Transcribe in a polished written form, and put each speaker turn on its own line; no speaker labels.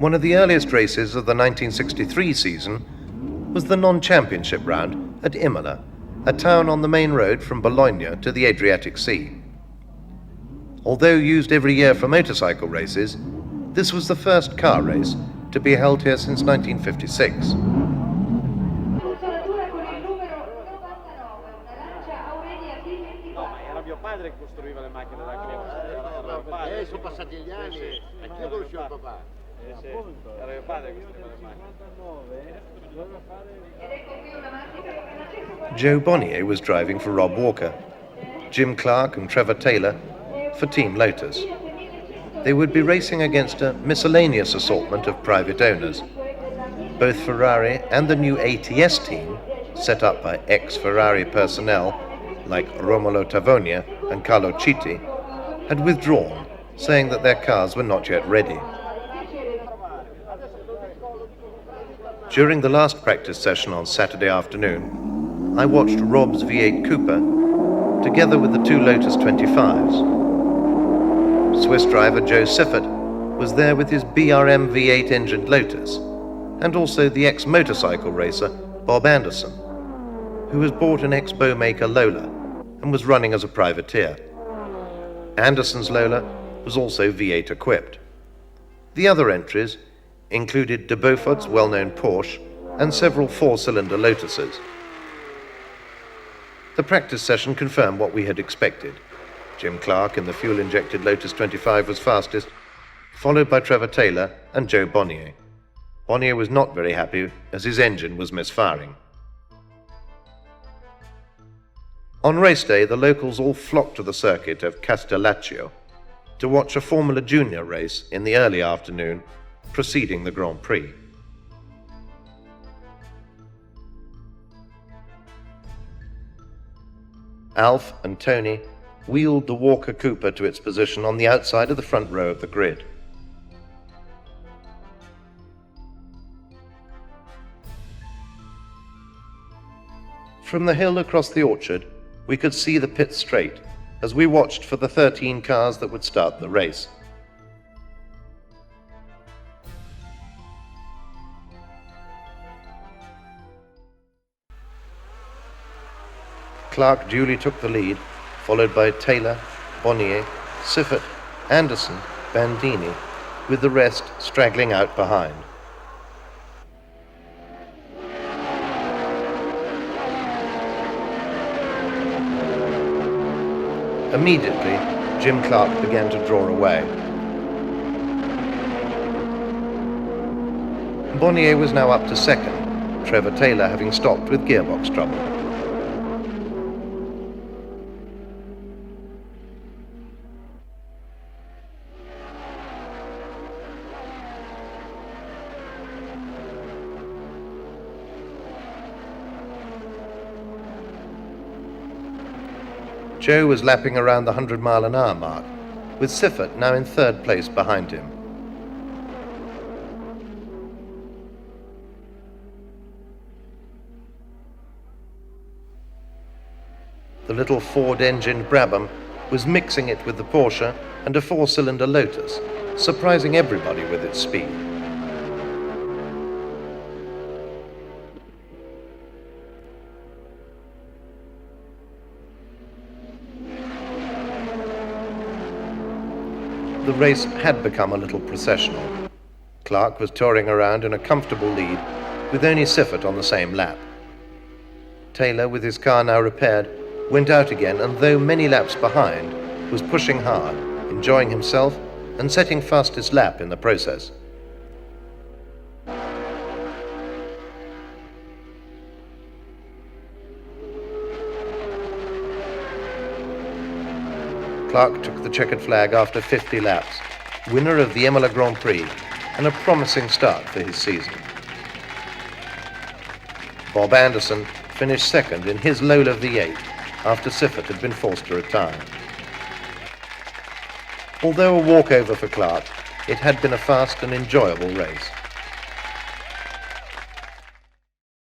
One of the earliest races of the 1963 season was the non-championship round at Imola, a town on the main road from Bologna to the Adriatic Sea. Although used every year for motorcycle races, this was the first car race to be held here since 1956.
Sono passati gli anni, anch'io conoscevo il papà. Era mio padre che
Joe Bonnier was driving for Rob Walker, Jim Clark and Trevor Taylor for Team Lotus. They would be racing against a miscellaneous assortment of private owners. Both Ferrari and the new ATS team, set up by ex-Ferrari personnel like Romolo Tavonia and Carlo Citti, had withdrawn, saying that their cars were not yet ready. During the last practice session on Saturday afternoon, I watched Rob's V8 Coupe together with the two Lotus 25s. Swiss driver Joe Siffert was there with his BRM V8 engined Lotus, and also the ex-motorcycle racer Bob Anderson, who has bought an ex-Bowmaker Lola and was running as a privateer. Anderson's Lola was also V8 equipped. The other entries included de Beaufort's well-known Porsche and several four-cylinder Lotuses. The practice session confirmed what we had expected. Jim Clark in the fuel-injected Lotus 25 was fastest, followed by Trevor Taylor and Joe Bonnier. Bonnier was not very happy as his engine was misfiring. On race day, the locals all flocked to the circuit of Castellaccio to watch a Formula Junior race in the early afternoon preceding the Grand Prix. Alf and Tony wheeled the Walker Coupe to its position on the outside of the front row of the grid. From the hill across the orchard, we could see the pit straight as we watched for the 13 cars that would start the race. Clark duly took the lead, followed by Taylor, Bonnier, Siffert, Anderson, Bandini, with the rest straggling out behind. Immediately, Jim Clark began to draw away. Bonnier was now up to second, Trevor Taylor having stopped with gearbox trouble. Joe was lapping around the 100-mile-an-hour mark, with Siffert now in third place behind him. The little Ford-engined Brabham was mixing it with the Porsche and a four-cylinder Lotus, surprising everybody with its speed. The race had become a little processional. Clark was touring around in a comfortable lead, with only Siffert on the same lap. Taylor, with his car now repaired, went out again, and though many laps behind, was pushing hard, enjoying himself and setting fastest lap in the process. Clark took the checkered flag after 50 laps, winner of the Imola Grand Prix, and a promising start for his season. Bob Anderson finished second in his Lola V8 after Siffert had been forced to retire. Although a walkover for Clark, it had been a fast and enjoyable race.